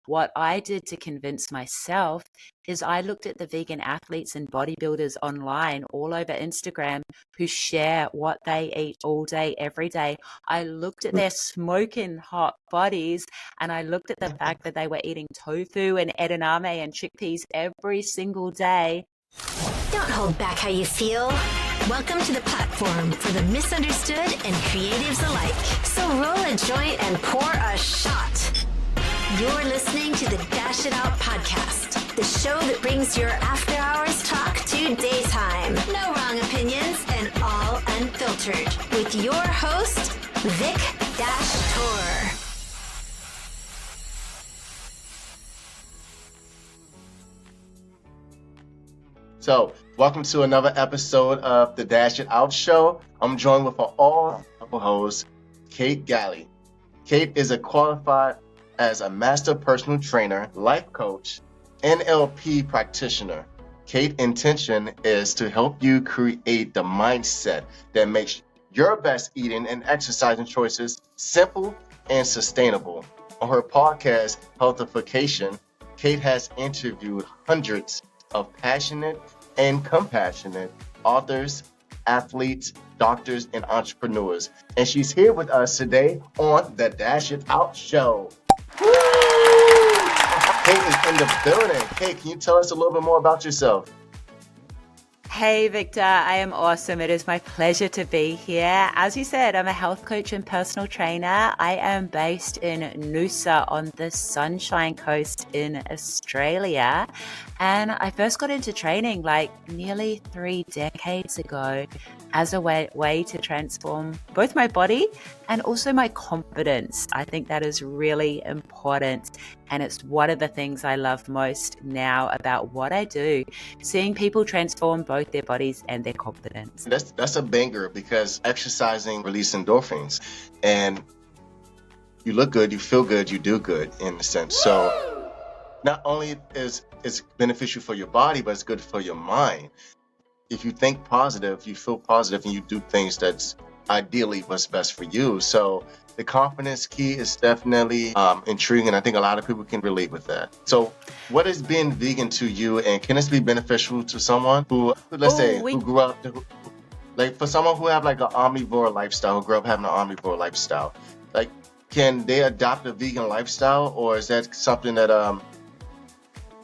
what I did to convince myself is I looked at the vegan athletes and bodybuilders online all over Instagram who share what they eat all day, every day. I looked at their smoking hot bodies, and I looked at the fact that they were eating tofu and edamame and chickpeas every single day. Don't hold back how you feel. Welcome to the platform for the misunderstood and creatives alike. So roll a joint and pour a shot. You're listening to the Dash It Out podcast, the show that brings your after hours talk to daytime. No wrong opinions and all unfiltered. With your host, Vic Tor. So, welcome to another episode of the Dash It Out show. I'm joined with our all-powerful host, Kate Galley. Kate is qualified as a master personal trainer, life coach, NLP practitioner. Kate's intention is to help you create the mindset that makes your best eating and exercising choices simple and sustainable. On her podcast, Healthification, Kate has interviewed hundreds of passionate and compassionate authors, athletes, doctors, and entrepreneurs. And she's here with us today on the Dash It Out show. Woo! Kate is in the building. Kate, can you tell us a little bit more about yourself? Hey, Victor, I am awesome. It is my pleasure to be here. As you said, I'm a health coach and personal trainer. I am based in Noosa on the Sunshine Coast in Australia. And I first got into training like nearly 3 decades ago as a way to transform both my body and also my confidence. I think that is really important. And it's one of the things I love most now about what I do, seeing people transform both their bodies and their confidence. That's a banger, because exercising releases endorphins, and you look good, you feel good, you do good in a sense. So not only is it's beneficial for your body, but it's good for your mind. If you think positive, you feel positive, and you do things that's ideally what's best for you. So the confidence key is definitely intriguing. I think a lot of people can relate with that. So what is being vegan to you, and can this be beneficial to someone who, let's say, who grew up, like for someone who have like an omnivore lifestyle, who grew up having an omnivore lifestyle, like can they adopt a vegan lifestyle, or is that something that,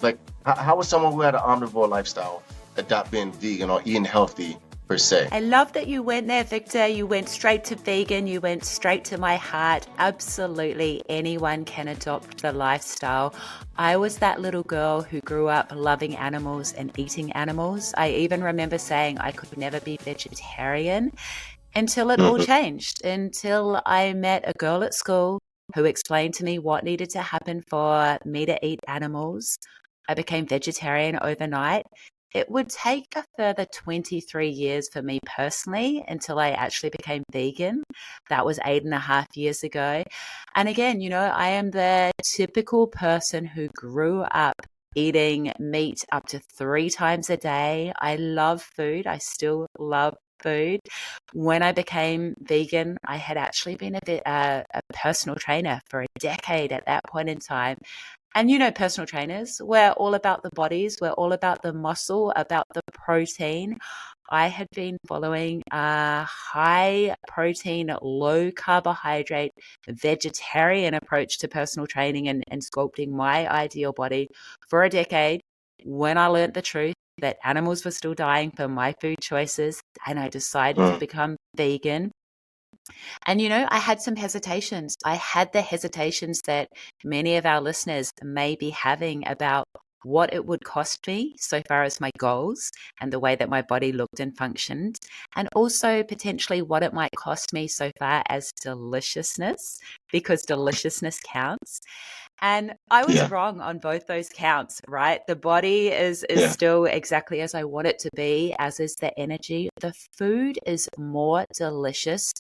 like how would someone who had an omnivore lifestyle adopt being vegan or eating healthy per se? I love that you went there, Victor. You went straight to vegan. You went straight to my heart. Absolutely anyone can adopt the lifestyle. I was that little girl who grew up loving animals and eating animals. I even remember saying I could never be vegetarian until it all changed, until I met a girl at school who explained to me what needed to happen for me to eat animals. I became vegetarian overnight. It would take a further 23 years for me personally until I actually became vegan. That was 8.5 years ago. And again, you know, I am the typical person who grew up eating meat up to 3 times a day. I love food. I still love food. When I became vegan, I had actually been a personal trainer for a decade at that point in time. And you know, personal trainers, we're all about the bodies, we're all about the muscle, about the protein. I had been following a high protein, low carbohydrate, vegetarian approach to personal training and sculpting my ideal body for a decade when I learned the truth that animals were still dying for my food choices, and I decided to become vegan. And, you know, I had some hesitations. I had the hesitations that many of our listeners may be having about what it would cost me so far as my goals and the way that my body looked and functioned, and also potentially what it might cost me so far as deliciousness, because deliciousness counts. And I was wrong on both those counts, right? The body is still exactly as I want it to be, as is the energy. The food is more delicious.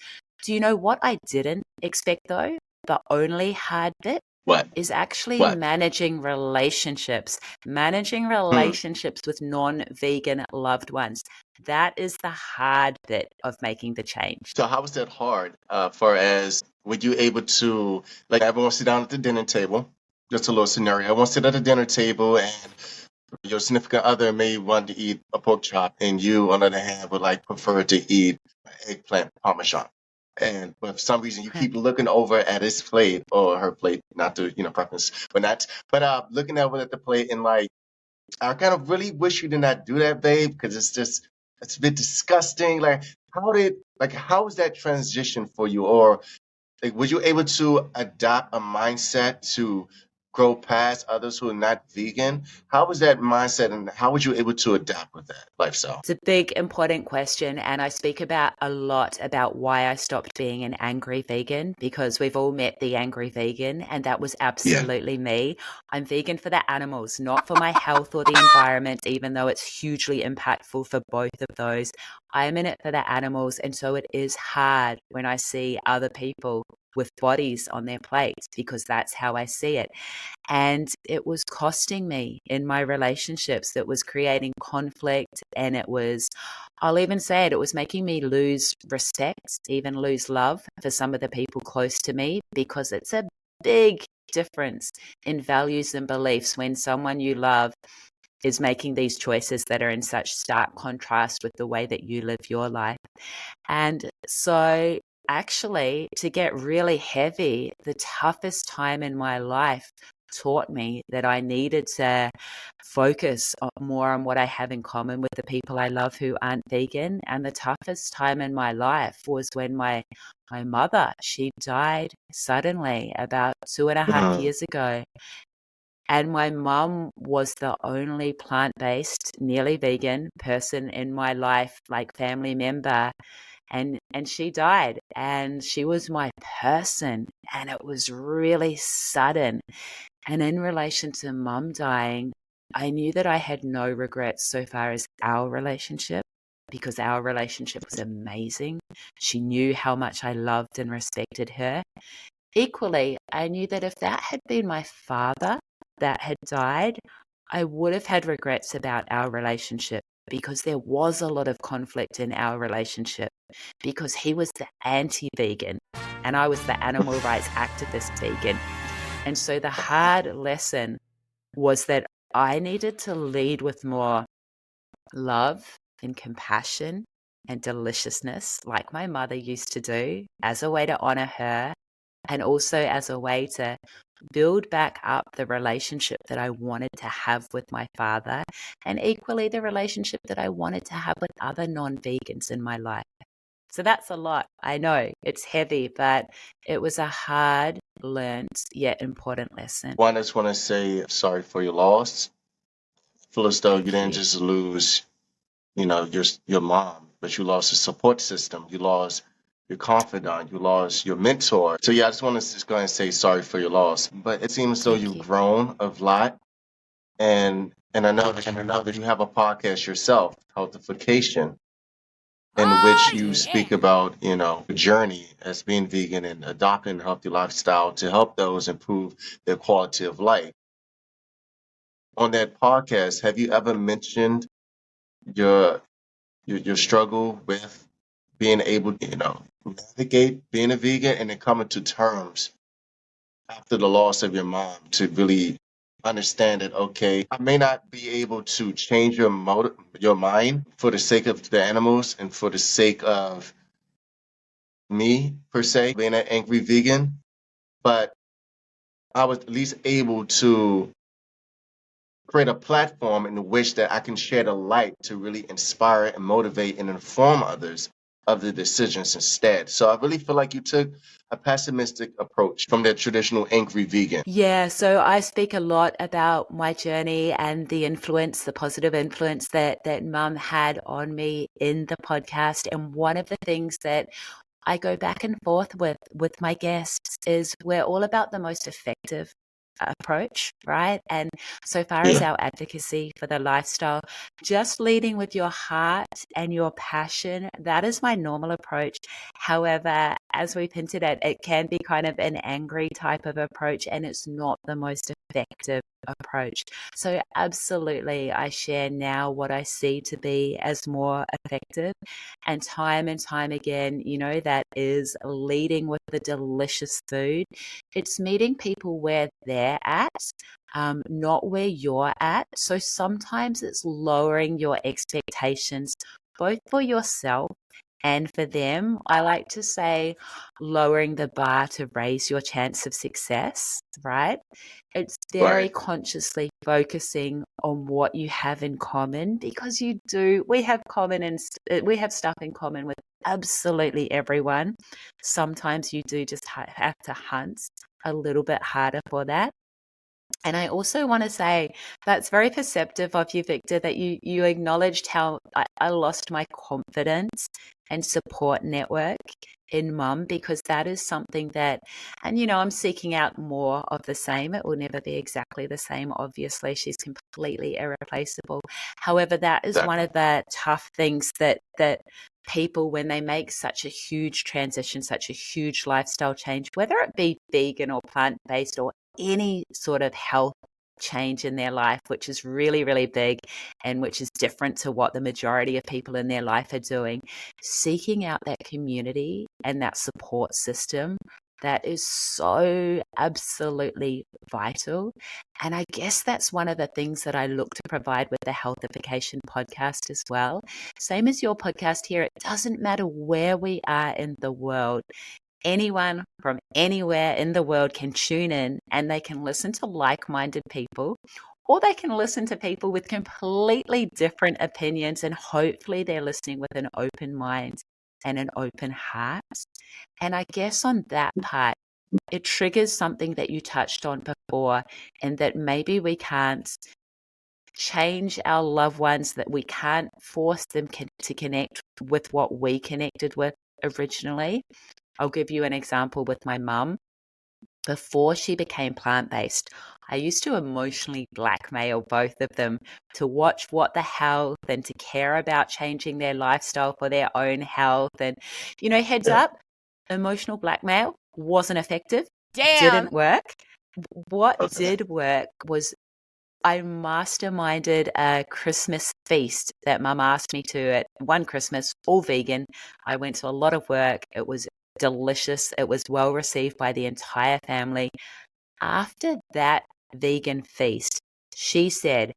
Do you know what I didn't expect though? The only hard bit is actually managing relationships with non-vegan loved ones. That is the hard bit of making the change. So how was that hard? For as were you able to, like, everyone sit down at the dinner table, just a little scenario. I want to sit at a dinner table and your significant other may want to eat a pork chop, and you, on the other hand, would like prefer to eat eggplant parmesan. And for some reason, you keep looking over at his plate or her plate, not to preference, but not, but looking over at the plate and like, I kind of really wish you did not do that, babe, because it's a bit disgusting. Like, how was that transition for you, or like, were you able to adopt a mindset to grow past others who are not vegan? How was that mindset, and how were you able to adapt with that lifestyle? It's a big, important question. And I speak about a lot about why I stopped being an angry vegan, because we've all met the angry vegan, and that was absolutely me. I'm vegan for the animals, not for my health or the environment, even though it's hugely impactful for both of those. I am in it for the animals. And so it is hard when I see other people with bodies on their plates, because that's how I see it. And it was costing me in my relationships. That was creating conflict. And I'll even say it was making me lose respect, even lose love for some of the people close to me, because it's a big difference in values and beliefs when someone you love is making these choices that are in such stark contrast with the way that you live your life. And so, actually, to get really heavy, the toughest time in my life taught me that I needed to focus more on what I have in common with the people I love who aren't vegan. And the toughest time in my life was when my mother, she died suddenly about 2.5 years ago. And my mum was the only plant-based, nearly vegan person in my life, like family member. And she died, and she was my person, and it was really sudden. And in relation to mum dying, I knew that I had no regrets so far as our relationship, because our relationship was amazing. She knew how much I loved and respected her. Equally, I knew that if that had been my father that had died, I would have had regrets about our relationship, because there was a lot of conflict in our relationship, because he was the anti-vegan and I was the animal rights activist vegan. And so the hard lesson was that I needed to lead with more love and compassion and deliciousness, like my mother used to do, as a way to honor her, and also as a way to build back up the relationship that I wanted to have with my father, and equally the relationship that I wanted to have with other non-vegans in my life. So that's a lot. I know it's heavy, but it was a hard, learned, yet important lesson. One, I just want to say sorry for your loss. Feel as though you didn't you. just lose, your mom, but you lost a support system. You lost your confidant. You lost your mentor. So yeah, I just want to just go ahead and say sorry for your loss. But it seems as though Thank you've you. grown a lot, and I know that you have a podcast yourself, Healthification, in which you speak about, the journey as being vegan and adopting a healthy lifestyle to help those improve their quality of life. On that podcast, have you ever mentioned your your struggle with being able to, navigate being a vegan and then coming to terms after the loss of your mom to really understand that, okay, I may not be able to change your mind for the sake of the animals and for the sake of me per se, being an angry vegan, but I was at least able to create a platform in which that I can share the light to really inspire and motivate and inform others of the decisions instead. So I really feel like you took a pessimistic approach from the traditional angry vegan. Yeah, so I speak a lot about my journey and the influence, the positive influence that mum had on me in the podcast. And one of the things that I go back and forth with my guests is we're all about the most effective approach, right? And so far as our advocacy for the lifestyle, just leading with your heart and your passion, that is my normal approach. However, as we've hinted at, it can be kind of an angry type of approach, and it's not the most effective approach. So absolutely, I share now what I see to be as more effective. And time again, that is leading with the delicious food. It's meeting people where they're at, not where you're at. So sometimes it's lowering your expectations, both for yourself and for them. I like to say lowering the bar to raise your chance of success, right? It's very Right. consciously focusing on what you have in common, because we have we have stuff in common with absolutely everyone. Sometimes you do just have to hunt a little bit harder for that. And I also want to say that's very perceptive of you, Victor, that you acknowledged how I lost my confidence and support network in mum, because that is something that, and I'm seeking out more of the same. It will never be exactly the same. Obviously, she's completely irreplaceable. However, that is one of the tough things that people, when they make such a huge transition, such a huge lifestyle change, whether it be vegan or plant-based or any sort of health change in their life, which is really, really big and which is different to what the majority of people in their life are doing, seeking out that community and that support system, that is so absolutely vital. And I guess that's one of the things that I look to provide with the Healthification podcast as well. Same as your podcast here, it doesn't matter where we are in the world. Anyone from anywhere in the world can tune in, and they can listen to like-minded people, or they can listen to people with completely different opinions, and hopefully they're listening with an open mind and an open heart. And I guess on that part, it triggers something that you touched on before, and that maybe we can't change our loved ones, that we can't force them to connect with what we connected with originally. I'll give you an example with my mum. Before she became plant-based, I used to emotionally blackmail both of them to watch What the Health and to care about changing their lifestyle for their own health. And, heads up, emotional blackmail wasn't effective. Didn't work. What did work was I masterminded a Christmas feast that mum asked me to at one Christmas, all vegan. I went to a lot of work. It was delicious. It was well received by the entire family. After that vegan feast, she said,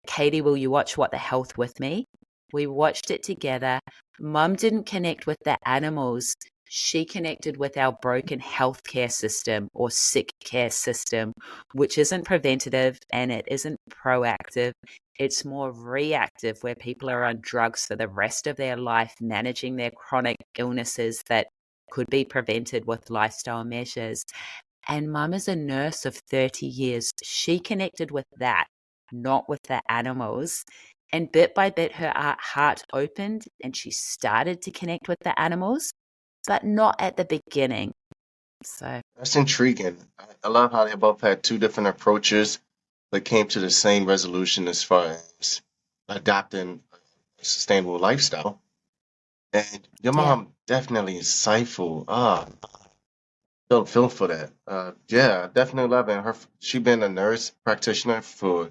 "Katie, will you watch What the Health with me?" We watched it together. Mum didn't connect with the animals. She connected with our broken healthcare system or sick care system, which isn't preventative and it isn't proactive. It's more reactive, where people are on drugs for the rest of their life, managing their chronic illnesses that could be prevented with lifestyle measures. And mum is a nurse of 30 years. She connected with that, not with the animals. And bit by bit, her heart opened and she started to connect with the animals, but not at the beginning. So That's intriguing. I love how they both had two different approaches, but came to the same resolution as far as adopting a sustainable lifestyle. And your yeah, mom definitely insightful. Don't feel for that. Yeah, definitely love it. She been a nurse practitioner for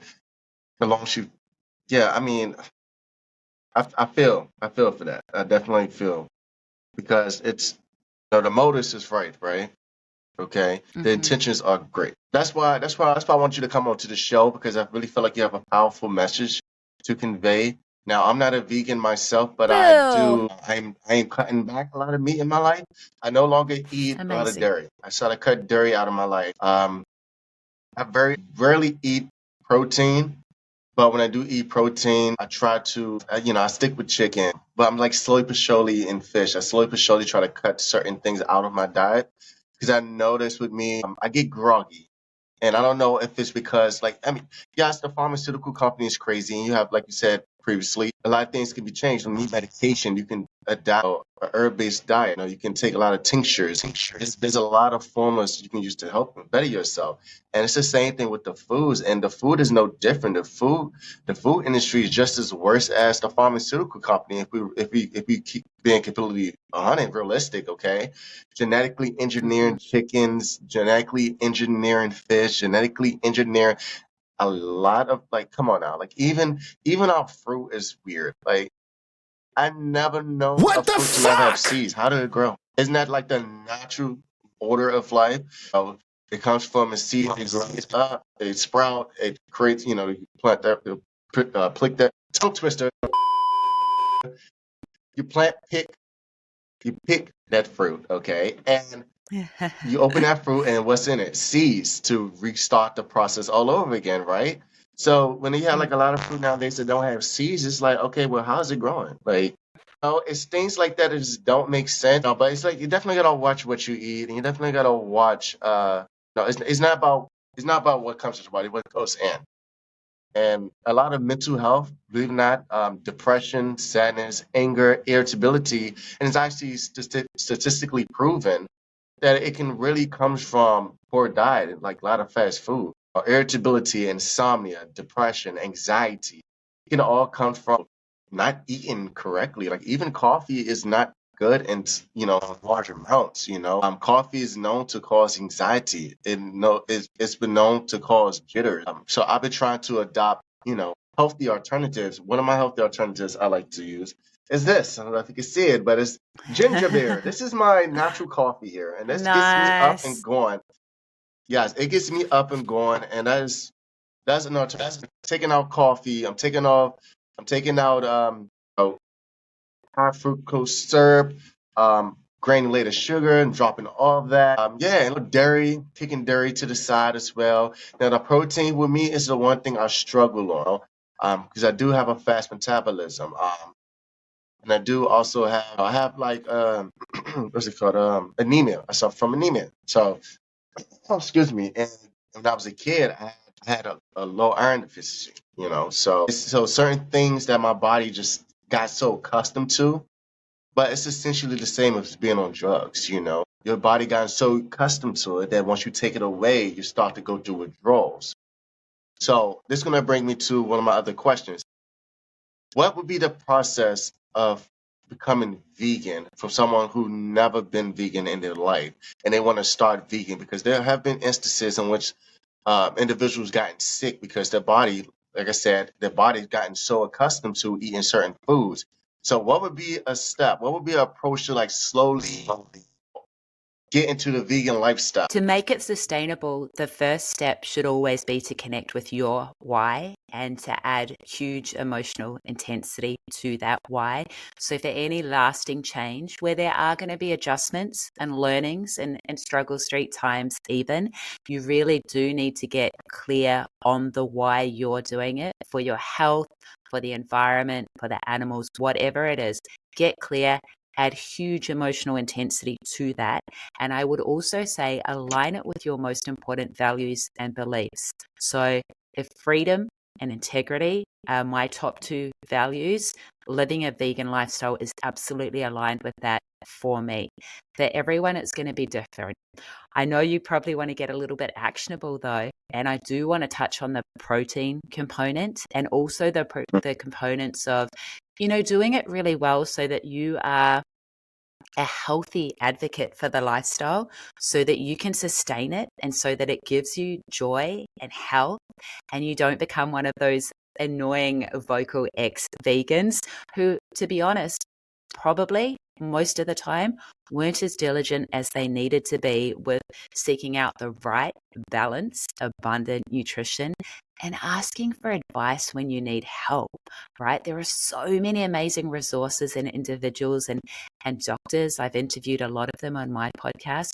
the long she. Yeah, I mean, I feel for that. I definitely feel, because it's, the motives is right? Okay, the hmm intentions are great. That's why I want you to come on to the show, because I really feel like you have a powerful message to convey. Now, I'm not a vegan myself, but Boo! I'm cutting back a lot of meat in my life. I no longer eat a lot of Amazing. dairy. I started to cut dairy out of my life. I very rarely eat protein, but when I do eat protein, I try to, I stick with chicken, but I'm like slowly but surely in fish. I slowly but surely try to cut certain things out of my diet, because I notice with me, I get groggy. And I don't know if it's because, like, I mean, yes, the pharmaceutical company is crazy, and you have, like you said, previously. A lot of things can be changed. When you need medication, you can adapt a herb-based diet. You can take a lot of tinctures. There's a lot of formulas you can use to help better yourself. And it's the same thing with the foods. And the food is no different. The food industry is just as worse as the pharmaceutical company. If we keep being completely honest, realistic, okay? Genetically engineering chickens, genetically engineering fish, genetically engineering a lot of, like, come on now, like even our fruit is weird. Like, I never know a fruit to not have seeds. How did it grow? Isn't that like the natural order of life? It comes from a seed, it grows up, it sprout, it creates, you plant that, pick that tongue twister, you pick that fruit, okay? And you open that fruit, and what's in it? Seeds to restart the process all over again, right? So when you have like a lot of fruit nowadays that don't have seeds, it's like, okay, well, how's it growing? Like, it's things like that that just don't make sense. But it's like you definitely gotta watch what you eat, and you definitely gotta watch. No, it's not about what comes to your body, what goes in. And a lot of mental health, believe it or not, depression, sadness, anger, irritability, and it's actually statistically proven that it can really comes from poor diet, like a lot of fast food, irritability, insomnia, depression, anxiety. It can all come from not eating correctly. Like even coffee is not good in large amounts. Coffee is known to cause anxiety. It's been known to cause jitters. So I've been trying to adopt healthy alternatives. One of my healthy alternatives I like to use is this. I don't know if you can see it, but it's ginger beer. This is my natural coffee here, and this gets me up and Nice. going. Yes, it gets me up and going, and that's an alternative. Taking out coffee. I'm taking out oh, high fructose syrup, granulated sugar, and dropping all of that. Yeah, and dairy, kicking dairy to the side as well. Now the protein with me is the one thing I struggle on, because I do have a fast metabolism. And I do also have like what's it called? Anemia. I suffer from anemia. So, excuse me. And when I was a kid, I had a low iron deficiency. So certain things that my body just got so accustomed to, but it's essentially the same as being on drugs. Your body got so accustomed to it that once you take it away, you start to go through withdrawals. So this is gonna bring me to one of my other questions. What would be the process of becoming vegan for someone who never been vegan in their life and they want to start vegan? Because there have been instances in which individuals gotten sick because their body, like I said, their body's gotten so accustomed to eating certain foods. So what would be a step? What would be an approach to like slowly get into the vegan lifestyle? To make it sustainable, the first step should always be to connect with your why and to add huge emotional intensity to that why. So for any lasting change, where there are going to be adjustments and learnings and struggle street times even, you really do need to get clear on the why you're doing it for your health, for the environment, for the animals, whatever it is. Get clear. Add huge emotional intensity to that. And I would also say align it with your most important values and beliefs. So if freedom and integrity are my top two values, living a vegan lifestyle is absolutely aligned with that for me. For everyone, it's going to be different. I know you probably want to get a little bit actionable though, and I do want to touch on the protein component and also the components of, doing it really well so that you are a healthy advocate for the lifestyle so that you can sustain it and so that it gives you joy and health and you don't become one of those annoying vocal ex-vegans who, to be honest, probably most of the time weren't as diligent as they needed to be with seeking out the right balance, abundant nutrition, and asking for advice when you need help, right? There are so many amazing resources and individuals and doctors. I've interviewed a lot of them on my podcast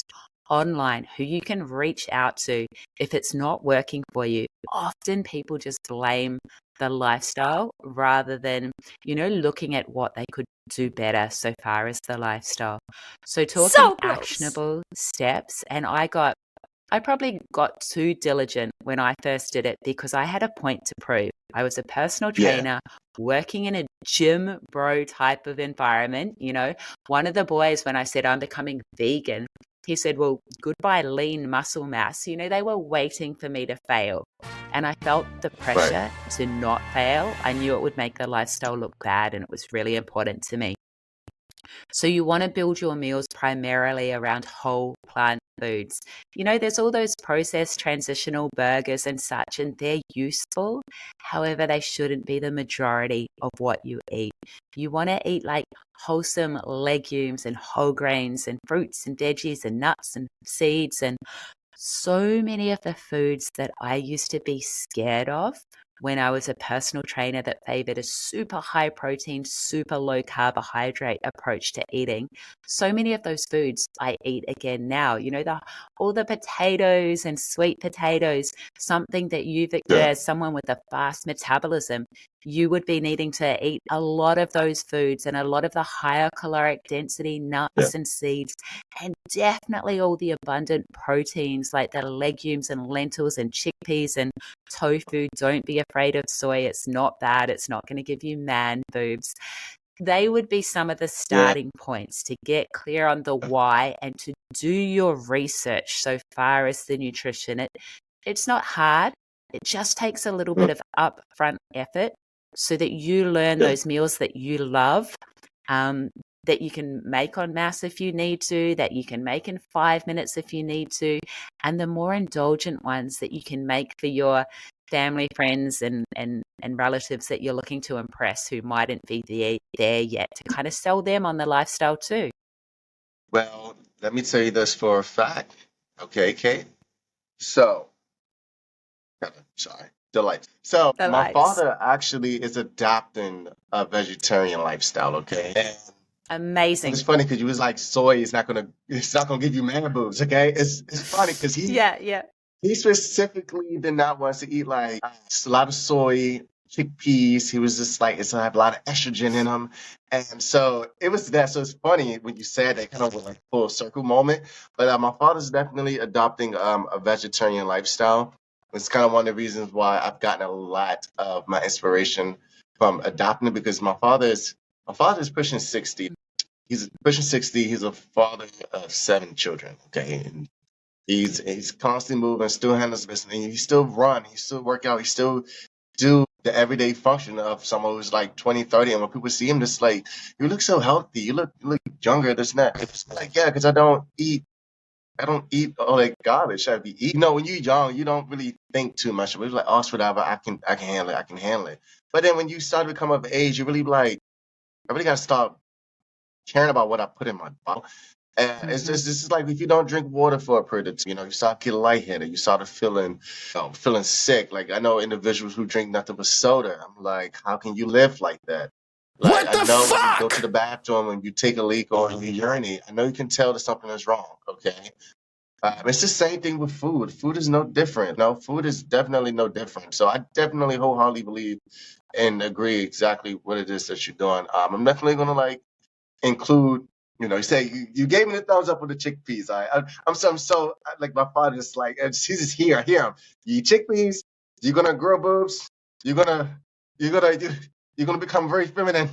online who you can reach out to if it's not working for you. Often people just blame the lifestyle rather than, looking at what they could do better so far as the lifestyle. So talking actionable steps, and I got I probably got too diligent when I first did it because I had a point to prove. I was a personal Yeah. trainer working in a gym bro type of environment. One of the boys, when I said I'm becoming vegan, he said, well, goodbye lean muscle mass. They were waiting for me to fail. And I felt the Right. pressure to not fail. I knew it would make the lifestyle look bad, and it was really important to me. So you want to build your meals primarily around whole plant foods. There's all those processed transitional burgers and such, and they're useful. However, they shouldn't be the majority of what you eat. You want to eat like wholesome legumes and whole grains and fruits and veggies and nuts and seeds. And so many of the foods that I used to be scared of when I was a personal trainer that favored a super high protein, super low carbohydrate approach to eating. So many of those foods I eat again now. All the potatoes and sweet potatoes, something that you, Victor, as someone with a fast metabolism, you would be needing to eat a lot of those foods and a lot of the higher caloric density nuts and seeds, and definitely all the abundant proteins like the legumes and lentils and chickpeas and tofu. Don't be afraid of soy. It's not bad. It's not going to give you man boobs. They would be some of the starting points to get clear on the why and to do your research so far as the nutrition. It's not hard. It just takes a little bit of upfront effort so that you learn those meals that you love, that you can make en masse if you need to, that you can make in 5 minutes if you need to, and the more indulgent ones that you can make for your family, friends, and relatives that you're looking to impress who mightn't be there yet, to kind of sell them on the lifestyle too. Well, let me tell you this for a fact. Okay, Kate? So, sorry, delight. So, my father actually is adopting a vegetarian lifestyle, okay? Amazing. It's funny because you was like, soy is not gonna give you man boobs, okay? It's funny because he specifically did not want to eat like a lot of soy, chickpeas. He was just like, it's gonna have a lot of estrogen in them. And so it was that. So it's funny when you said that, kind of was like full circle moment. But my father's definitely adopting a vegetarian lifestyle. It's kind of one of the reasons why I've gotten a lot of my inspiration from adopting it, because my father is pushing 60. He's pushing 60. He's a father of 7 children. Okay. And he's constantly moving, still handles business. And he still run, he still work out, he still do the everyday function of someone who's like 20, 30. And when people see him, just like, you look so healthy, you look younger, this and that. It's like, yeah, because I don't eat all that garbage I be eating. When you're young, you don't really think too much. It's like, oh, it's whatever, I can handle it. But then when you start to come of age, you really like, I really gotta start caring about what I put in my body. And it's just, this is like, if you don't drink water for a period of time, you start getting lightheaded, you start feeling sick. Like, I know individuals who drink nothing but soda. I'm like, how can you live like that? Like, what the I know fuck? When you go to the bathroom and you take a leak or you urinate, I know you can tell that something is wrong, okay? It's the same thing with food. Food is no different. No, food is definitely no different. So I definitely wholeheartedly believe and agree exactly what it is that you're doing. I'm definitely going to like include, you say you gave me the thumbs up with the chickpeas. I'm so like, my father's like, he's just here. I hear him. You eat chickpeas, you're gonna grow boobs, you're gonna become very feminine.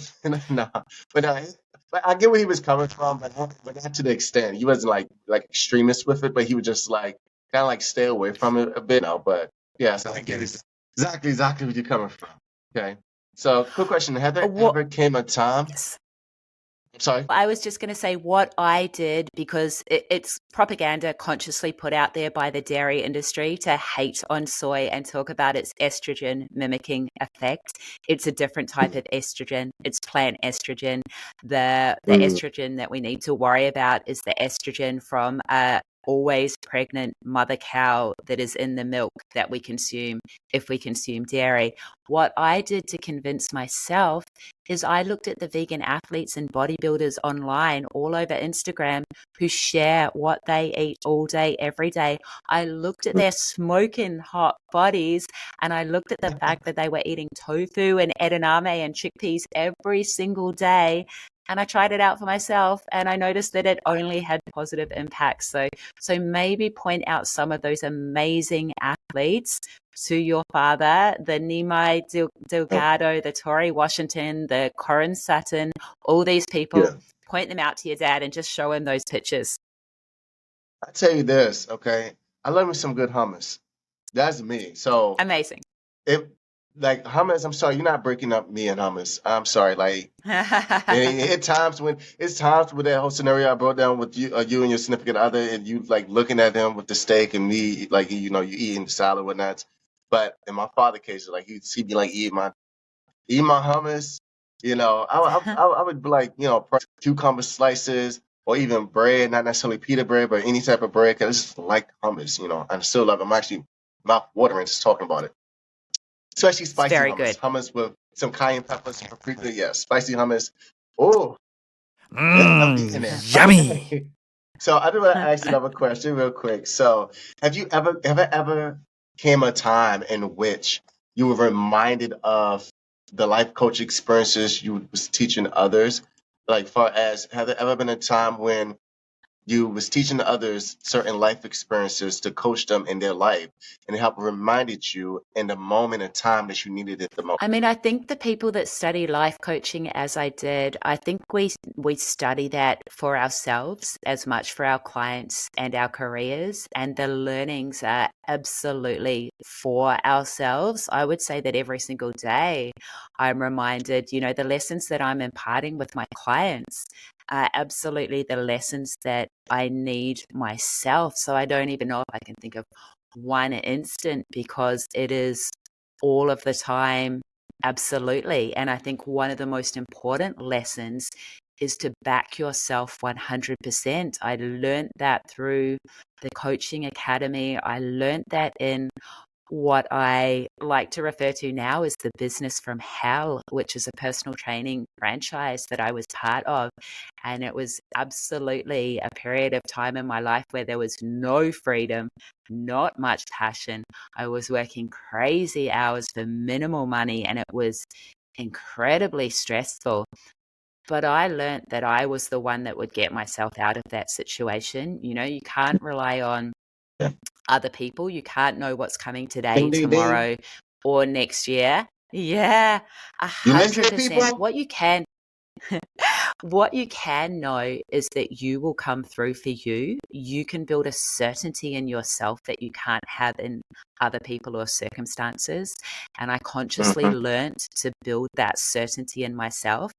No, but I get where he was coming from, but not to the extent. He wasn't like extremist with it, but he would just like kind of like stay away from it a bit. But yeah, so I get exactly where you're coming from. Okay, so quick question: Have there ever came a time? Yes. Sorry. I was just going to say what I did, because it's propaganda consciously put out there by the dairy industry to hate on soy and talk about its estrogen mimicking effect. It's a different type of estrogen. It's plant estrogen. The estrogen that we need to worry about is the estrogen from a always pregnant mother cow that is in the milk that we consume if we consume dairy. What I did to convince myself is I looked at the vegan athletes and bodybuilders online all over Instagram who share what they eat all day, every day. I looked at their smoking hot bodies, and I looked at the fact that they were eating tofu and edamame and chickpeas every single day. and I tried it out for myself, and I noticed that it only had positive impacts. So maybe point out some of those amazing athletes to your father, the Nimai Delgado, the Torrey Washington, the Corin Sutton, all these people. Yeah. Point them out to your dad and just show him those pictures. I tell you this, okay? I love me some good hummus. That's me. So Amazing. if like hummus, I'm sorry, you're not breaking up me and hummus. I'm sorry. Like it's times when that whole scenario I brought down with you and your significant other, and you like looking at him with the steak and me, like you eating the salad and whatnot. But in my father's case, like he'd see me like eating my hummus. I would be like, cucumber slices or even bread, not necessarily pita bread, but any type of bread, because I just like hummus, I still love it. I'm actually mouth watering just talking about it. Especially spicy very hummus. good. Hummus with some cayenne pepper, some paprika. Yeah, spicy hummus. Oh, I'm eating it. Yummy. So I do want to ask you another question real quick. So have you ever came a time in which you were reminded of the life coach experiences you was teaching others? Like far as, have there ever been a time when you was teaching others certain life experiences to coach them in their life, and it helped reminded you in the moment in time that you needed it the most? I mean, I think the people that study life coaching as I did, I think we study that for ourselves as much for our clients and our careers, and the learnings are absolutely for ourselves. I would say that every single day I'm reminded, the lessons that I'm imparting with my clients are absolutely the lessons that I need myself. So I don't even know if I can think of one instant, because it is all of the time. Absolutely. And I think one of the most important lessons is to back yourself 100%. I learned that through the coaching academy. I learned that in what I like to refer to now as the Business from Hell, which is a personal training franchise that I was part of. And it was absolutely a period of time in my life where there was no freedom, not much passion. I was working crazy hours for minimal money, and it was incredibly stressful. But I learned that I was the one that would get myself out of that situation. You can't rely on other people. You can't know what's coming today, Ding, ding, ding. tomorrow, or next year. Yeah, You listening, 100%. people? What you can know is that you will come through for you. You can build a certainty in yourself that you can't have in other people or circumstances. And I consciously learnt to build that certainty in myself.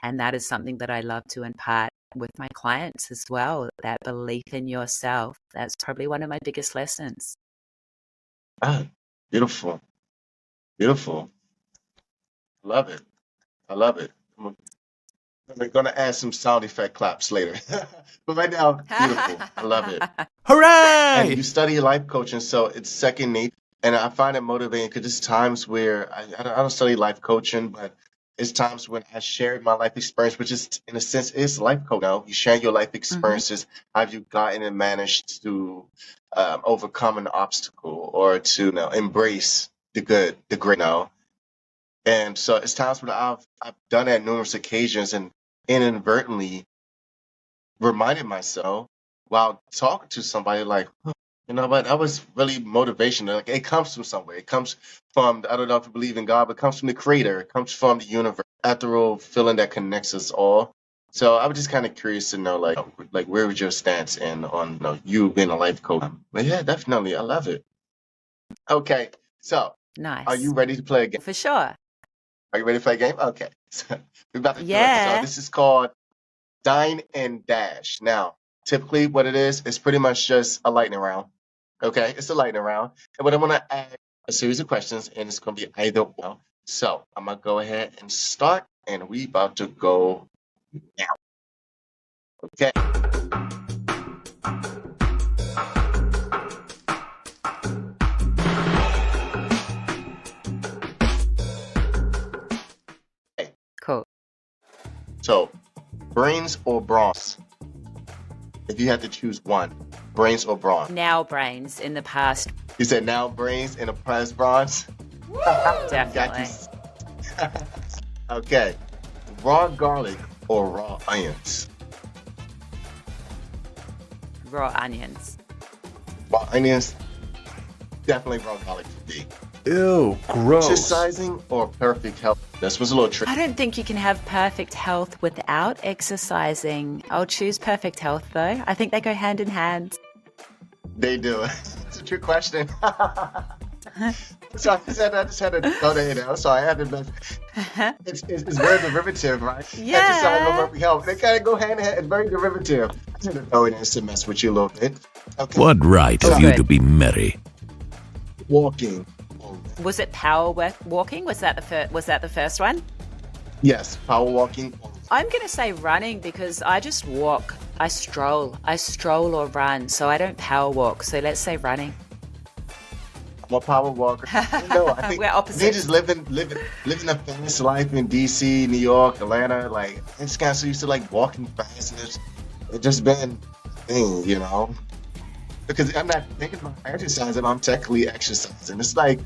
And that is something that I love to impart with my clients as well. That belief in yourself. That's probably one of my biggest lessons. Ah, beautiful. Beautiful. Love it. I love it. I'm going to add some sound effect claps later. But right now, beautiful. I love it. Hooray! And you study life coaching, so it's second nature. And I find it motivating because there's times where I don't study life coaching, but it's times when I shared my life experience, which is, in a sense, is life coaching. You share your life experiences. How have you gotten and managed to overcome an obstacle, or to embrace the good, the great now? And so it's times when I've done that numerous occasions and inadvertently reminded myself while talking to somebody, like, but that was really motivational. Like, it comes from somewhere. It comes from, I don't know if you believe in God, but it comes from the Creator. It comes from the universe. Ethereal feeling that connects us all. So I was just kind of curious to know, like where was your stance on you being a life coach? But yeah, definitely, I love it. Okay, so Nice. are you ready to play a game? For sure. Are you ready to play a game? Okay, so we're about to do it. Yeah. So this is called Dine and Dash. Now, typically what it is pretty much just a lightning round. Okay, it's a lightning round. And what I'm going to add a series of questions, and it's going to be either or. So I'm going to go ahead and start, and we about to go now. Okay. Cool. So, brains or bronze? If you had to choose one, brains or bronze? Now brains, in the past. You said now brains and a prize bronze? Definitely. Okay. Raw garlic or raw onions? Raw onions. Raw onions, definitely raw garlic for me. Ew, gross. Exercising or perfect health? This was a little tricky. I don't think you can have perfect health without exercising. I'll choose perfect health though. I think they go hand in hand. They do. It's a trick question. So I just had to throw that in there. I'm sorry, I had to. It's very derivative, right? Yeah. Exercise or perfect health. They kind of go hand in hand. It's very derivative. I had to throw it in to mess with you a little bit. Okay. What right have you to be merry? Walking. Was it power walking? Was that the first one? Yes, power walking. I'm going to say running because I just walk. I stroll or run. So I don't power walk. So let's say running. I'm a power walker. No, I think We're opposites. they just living a fast life in DC, New York, Atlanta. Like, I just kind of so used to like walking fast, and it's just been a thing, you know. Because I'm not thinking about exercising, I'm technically exercising. It's like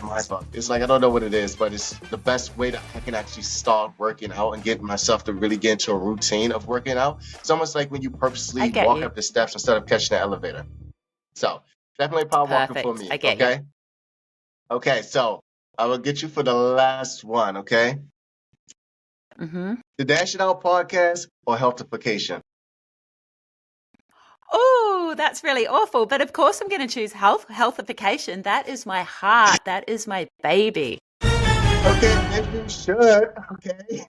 my fault. It's like I don't know what it is, but it's the best way that I can actually start working out and get myself to really get into a routine of working out. It's almost like when you purposely walk up the steps instead of catching the elevator. So definitely power walking for me. I get okay. you. Okay, so I will get you for the last one. Okay. Mm-hmm. The Dash It Out podcast or Healthification? Oh, that's really awful. But of course I'm going to choose healthification. That is my heart. That is my baby. Okay, and you should. Okay.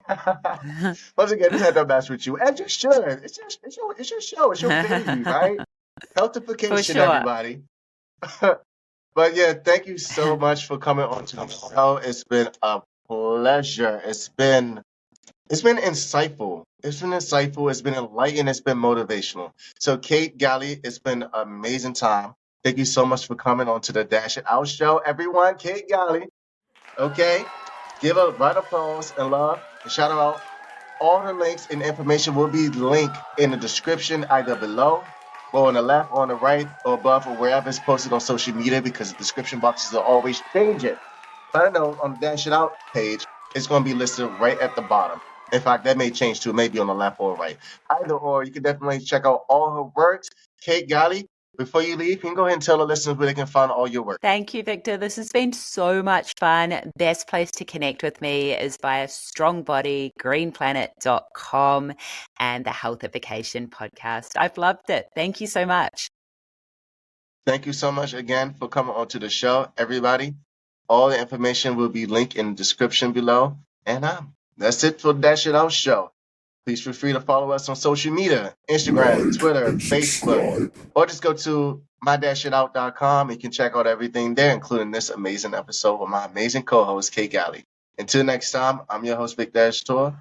Once again, this had no mess with you. And you should. It's your show. It's your baby, right? Healthification, sure. everybody. But yeah, thank you so much for coming on to the show. It's been a pleasure. It's been insightful. It's been enlightening. It's been motivational. So, Kate Galley, it's been an amazing time. Thank you so much for coming on to the Dash It Out show. Everyone, Kate Galley, okay? Give a round of applause and love and shout out. All the links and information will be linked in the description, either below or on the left, or on the right, or above, or wherever it's posted on social media, because the description boxes are always changing. But I know on the Dash It Out page, it's going to be listed right at the bottom. In fact, that may change too, maybe on the left or right. Either or, you can definitely check out all her works. Kate Galley, before you leave, you can go ahead and tell the listeners where they can find all your work. Thank you, Victor. This has been so much fun. Best place to connect with me is via strongbody.greenplanet.com and the Healthification podcast. I've loved it. Thank you so much. Thank you so much again for coming on to the show, everybody. All the information will be linked in the description below. And that's it for the Dash It Out show. Please feel free to follow us on social media, Instagram, Twitter, Facebook, or just go to mydashitout.com. You can check out everything there, including this amazing episode with my amazing co-host, Kate Galley. Until next time, I'm your host, Vic Dash Tour.